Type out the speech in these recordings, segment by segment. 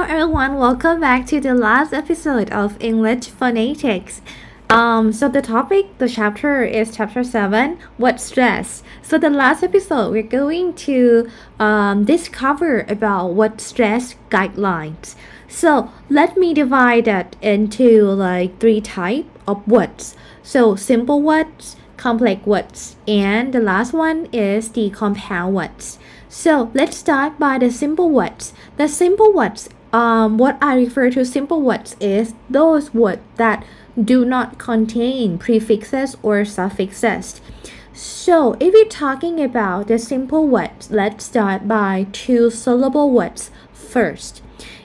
everyone, welcome back to the last episode of English Phonetics. So the chapter is chapter 7, What Stress? So the last episode, we're going to discover about what stress guidelines. So let me divide that into like three types of words. So simple words, complex words, and the last one is the compound words. So let's start by the simple words. The simple words, what I refer to simple words is those words that do not contain prefixes or suffixes. So if you're talking about the simple words, let's start by two-syllable words first.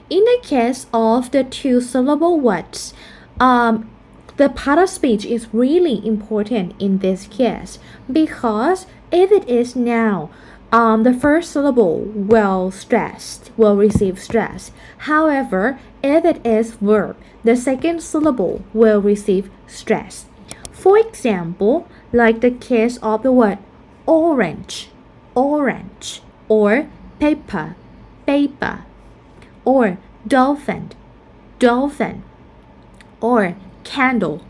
In the case of the two-syllable words, the part of speech is really important in this case because if it is noun, the first syllable will receive stress. However, if it is verb, the second syllable will receive stress. For example, like the case of the word orange, or paper, or dolphin, or candle.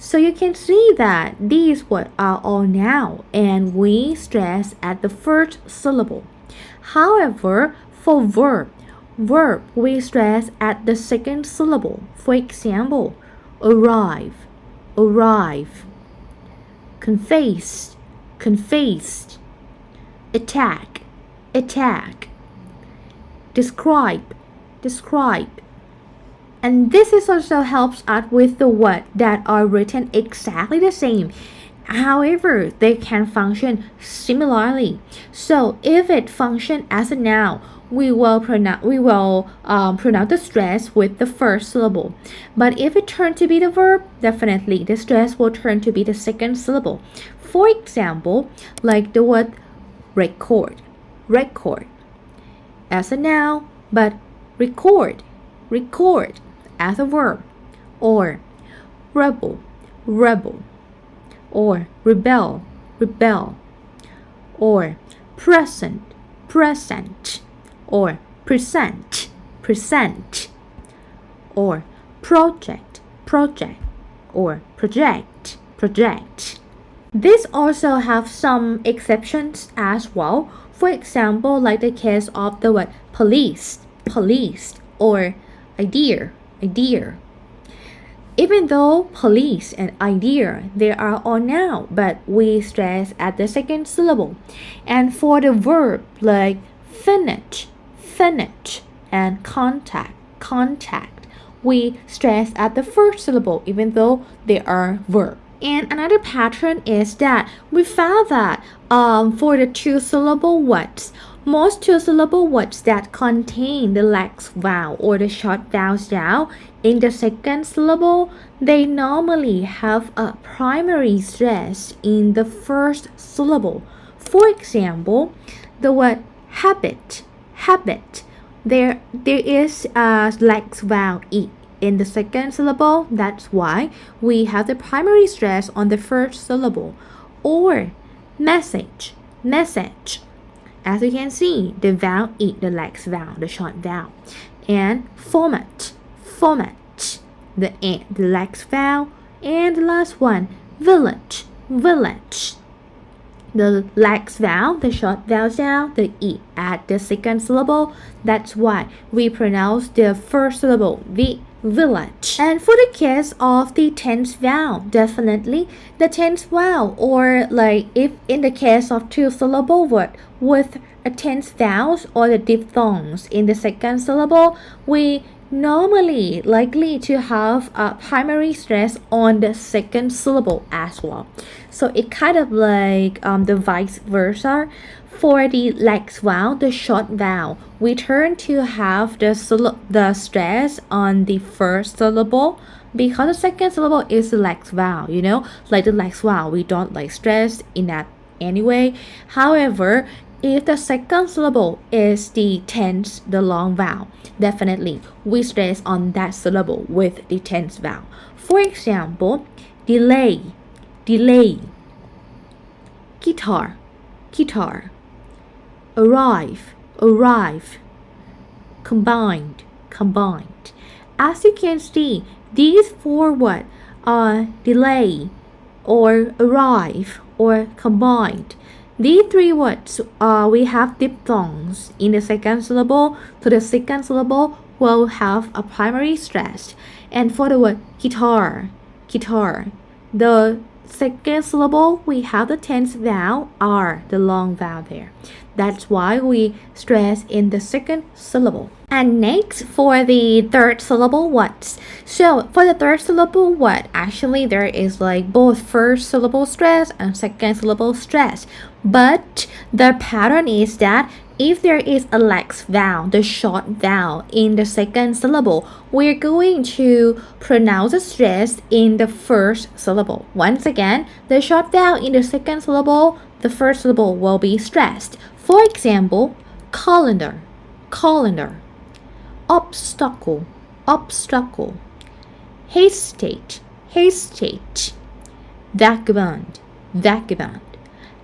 So you can see that these words are all noun and we stress at the first syllable. However, for verb we stress at the second syllable. For example, arrive, confessed, attack, describe. And this is also helps us with the words that are written exactly the same. However, they can function similarly. So if it functions as a noun, we will pronounce the stress with the first syllable. But if it turns to be the verb, definitely the stress will turn to be the second syllable. For example, like the word record as a noun, but record as a verb, or rebel, or rebel, or present, or present, or project, or project. This also have some exceptions as well. For example, like the case of the word police, or idea. Even though police and idea, they are all noun, but we stress at the second syllable. And for the verb like finish, and contact, we stress at the first syllable even though they are verb. And another pattern is that we found that for the two-syllable words, most two-syllable words that contain the lax vowel or the short vowel sound in the second syllable, they normally have a primary stress in the first syllable. For example, the word habit. There is a lax vowel E in the second syllable. That's why we have the primary stress on the first syllable. Or message. As you can see, the vowel E, the lax vowel, the short vowel. And format, the lax vowel. And the last one, village, the lax vowel, the short vowel sound, the E at the second syllable. That's why we pronounce the first syllable, village. And for the case of the tense vowel, definitely the tense vowel, or like if in the case of two-syllable word with a tense vowels or the diphthongs in the second syllable, we normally likely to have a primary stress on the second syllable as well. So it kind of like the vice versa. For the lax vowel, the short vowel, we turn to have the stress on the first syllable because the second syllable is the lax vowel, like the lax vowel, we don't like stress in that anyway. However, if the second syllable is the tense, the long vowel, definitely we stress on that syllable with the tense vowel. For example, delay, guitar, arrive, combined. As you can see, these four words are delay or arrive or combined. These three words we have diphthongs in the second syllable, so the second syllable will have a primary stress. And for the word guitar, the second syllable we have the tense vowel R, the long vowel there. That's why we stress in the second syllable. And next, for the third syllable words. So for the third syllable word, actually there is like both first syllable stress and second syllable stress. But the pattern is that if there is a lax vowel, the short vowel in the second syllable, we're going to pronounce the stress in the first syllable. Once again, the short vowel in the second syllable, the first syllable will be stressed. For example, calendar, obstacle, hesitate, vagabond.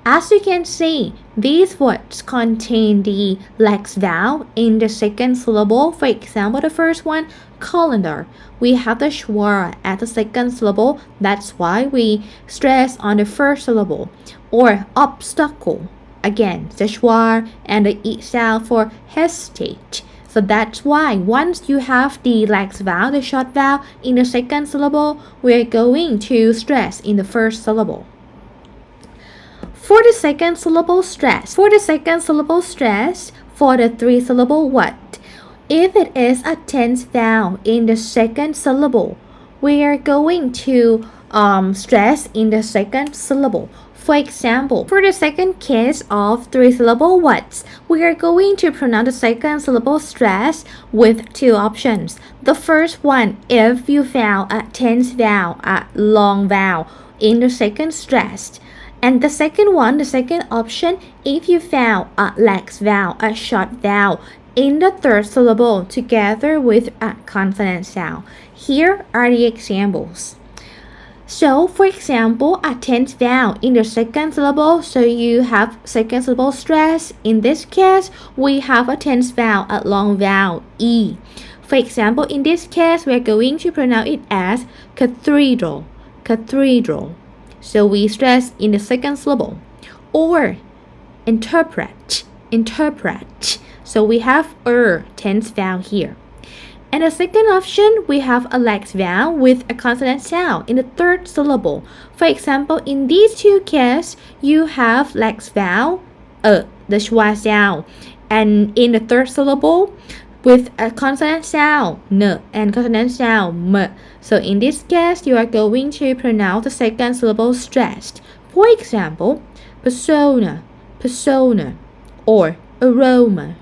As you can see, these words contain the lax vowel in the second syllable. For example, the first one, calendar. We have the schwa at the second syllable. That's why we stress on the first syllable. Or obstacle. Again, the schwa and the e sound for hesitate. So that's why once you have the lax vowel, the short vowel in the second syllable, we're going to stress in the first syllable. For the second syllable stress, for the three syllable word, if it is a tense vowel in the second syllable, we are going to stress in the second syllable. For example, for the second case of three syllable words, we are going to pronounce the second syllable stress with two options. The first one, if you found a tense vowel, a long vowel in the second stressed. And the second one, the second option, if you found a lax vowel, a short vowel in the third syllable together with a consonant sound. Here are the examples. So, for example, a tense vowel in the second syllable, so you have second syllable stress. In this case, we have a tense vowel, a long vowel, E. For example, in this case, we're going to pronounce it as cathedral. So we stress in the second syllable. Or interpret. So we have tense vowel here. And the second option, we have a lax vowel with a consonant sound in the third syllable. For example, in these two cases, you have lax vowel, the schwa sound, and in the third syllable, with a consonant sound, n, and consonant sound, m. So in this case, you are going to pronounce the second syllable stressed. For example, persona, or aroma.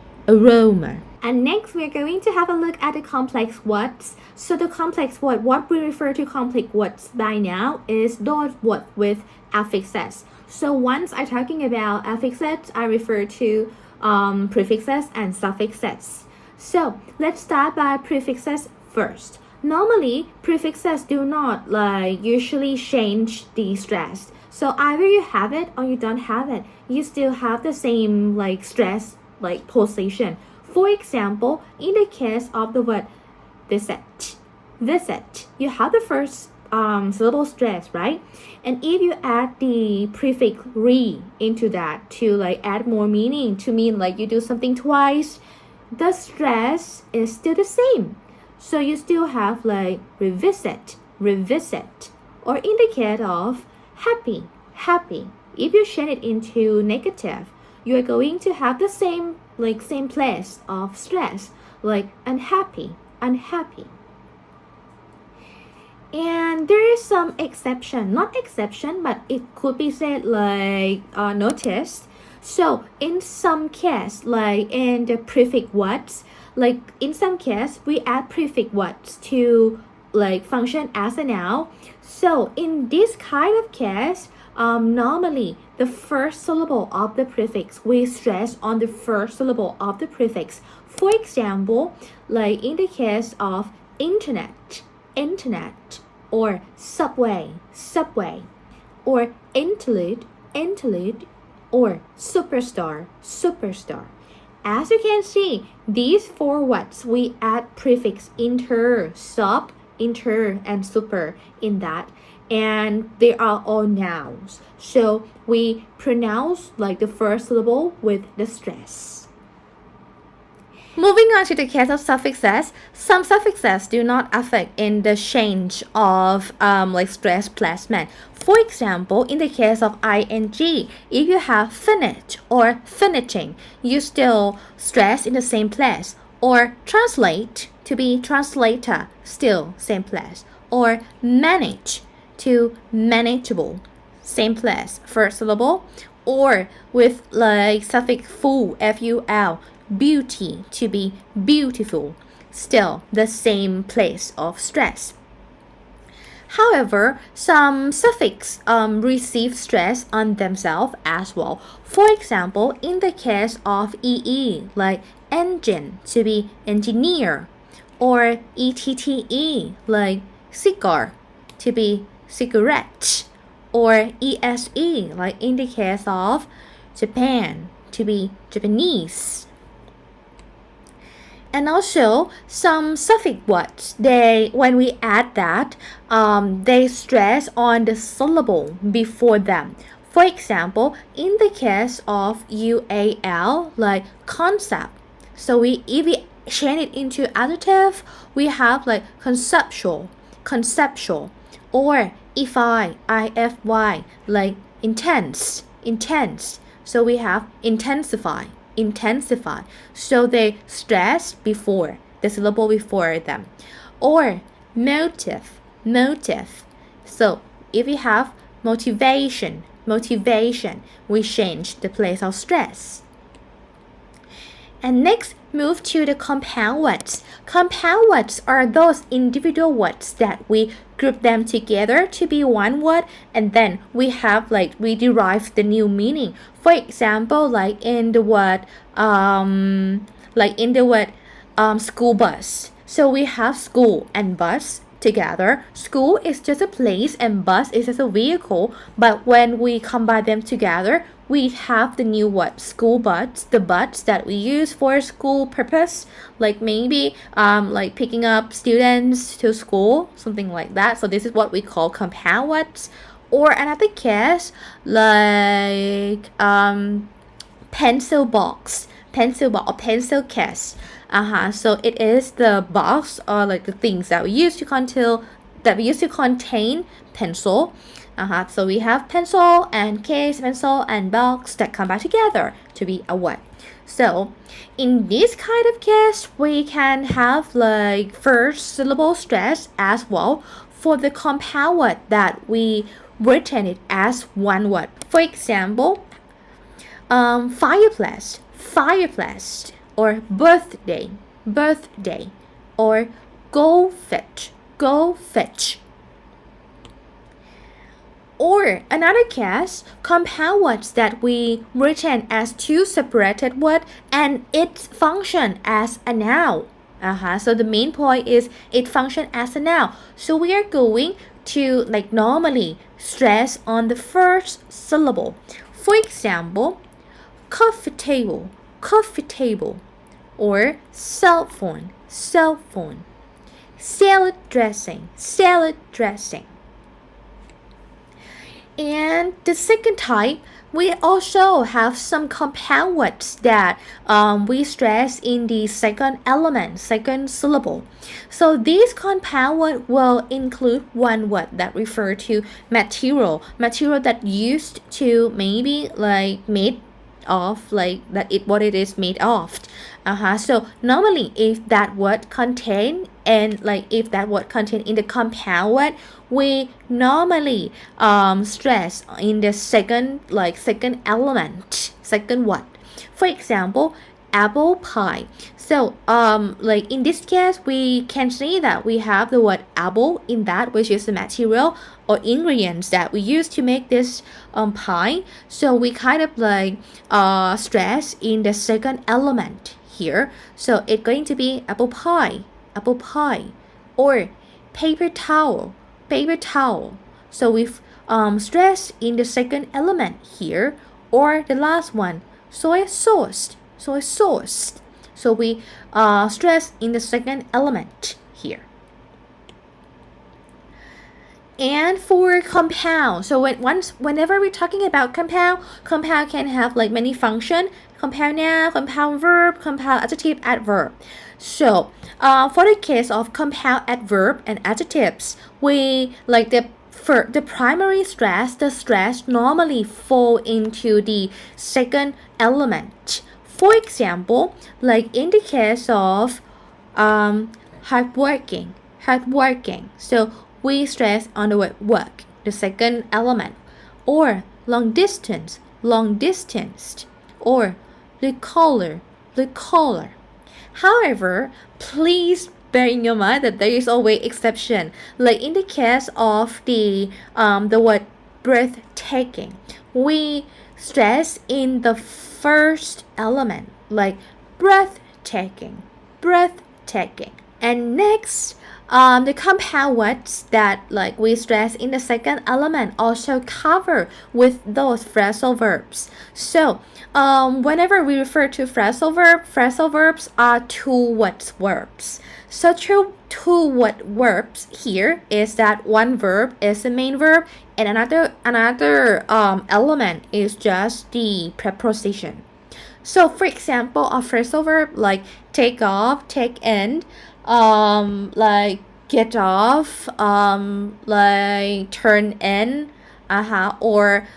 And next, we're going to have a look at the complex words. So the complex word, what we refer to complex words by now is those words with affixes. So once I'm talking about affixes, I refer to prefixes and suffixes. So let's start by prefixes first. Normally, prefixes do not usually change the stress. So either you have it or you don't have it. You still have the same stress position. For example, in the case of the word visit, you have the first syllable stress, right? And if you add the prefix re into that to add more meaning, to mean you do something twice, the stress is still the same. So you still have revisit, or in the case of happy. If you change it into negative, you are going to have the same place of stress, unhappy. And there is some exception, not exception, but it could be said noticed. So in some case, in the prefix words, in some case we add prefix words to function as a noun. So in this kind of case, normally the first syllable of the prefix, we stress on the first syllable of the prefix. For example, in the case of internet, or subway, or interlude, or superstar. As you can see, these four words we add prefix inter, sub, inter, and super in that, and they are all nouns. So we pronounce like the first syllable with the stress. Moving on to the case of suffixes, some suffixes do not affect in the change of like stress placement. For example, in the case of ing, if you have finish or finishing, you still stress in the same place. Or translate to be translator, still same place. Or manage to manageable, same place, first syllable. Or with like suffix ful, ful, beauty to be beautiful, still the same place of stress. However, some suffix receive stress on themselves as well. For example, in the case of ee, like engine to be engineer, or ette, like cigar to be cigarette, or ese, like in the case of Japan to be Japanese. And also some suffix words, when we add that, they stress on the syllable before them. For example, in the case of ual, like concept, so if we change it into adjective, we have like conceptual, or ify, like intense. So we have intensify. So they stress before the syllable before them. Or motive. So if we have motivation, we change the place of stress. And next, move to the compound words. Compound words are those individual words that we group them together to be one word, and then we derive the new meaning. For example, like in the word school bus. So we have school and bus together. School is just a place and bus is just a vehicle, but when we combine them together, we have the new word school bus, the bus that we use for school purpose, like maybe like picking up students to school, something like that. So this is what we call compound words. Or another case, like pencil box or pencil case. So it is the box or like the things that we use to contain pencil. So we have pencil and case, pencil and box that come back together to be a word. So in this kind of case, we can have like first syllable stress as well for the compound word that we written it as one word. For example, fireplace, or birthday, or go fetch. Or another case, compound words that we written as two separated words and it function as a noun. So the main point is it function as a noun. So we are going to like normally stress on the first syllable. For example, coffee table, or cell phone, salad dressing. And the second type, we also have some compound words that we stress in the second element, second syllable. So these compound words will include one word that refer to material that used to maybe like made of, like that it what it is made of. So normally if that word contain in the compound word, we normally stress in the second element, second word. For example, apple pie. So like in this case, we can see that we have the word apple in that, which is the material or ingredients that we use to make this pie. So we kind of like stress in the second element here. So it's going to be apple pie. Or paper towel. So we've stressed in the second element here. Or the last one, soy sauce. So it's source. So we stress in the second element here. And for compound, so whenever we're talking about compound can have like many functions: compound noun, compound verb, compound adjective, adverb. So for the case of compound adverb and adjectives, we like for the primary stress, the stress normally fall into the second element. For example, like in the case of hardworking. So we stress on the word work, the second element. Or long distance, or the color. However, please bear in your mind that there is always exception. Like in the case of the word breathtaking, we stress in the first element, like breathtaking. And next, the compound words that like we stress in the second element also cover with those phrasal verbs. So whenever we refer to phrasal verbs are two-word verbs. So two-word verbs here is that one verb is the main verb and another element is just the preposition. So for example, a phrasal verb like take off, take in, like get off, like turn in, or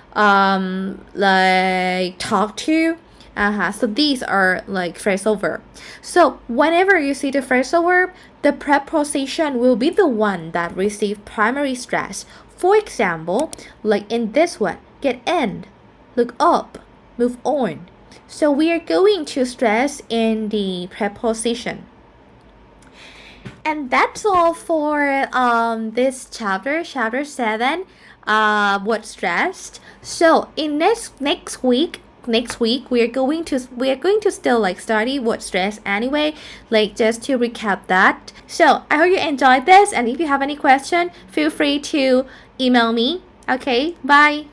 like talk to. So these are like phrasal verb. So whenever you see the phrasal verb, the preposition will be the one that receives primary stress. For example, like in this one, get in, look up, move on. So we are going to stress in the preposition. And that's all for this chapter 7, what's stressed. So in next week we are going to still like study what's stress anyway, like just to recap that. So I hope you enjoyed this, and if you have any question, feel free to email me. Okay, bye.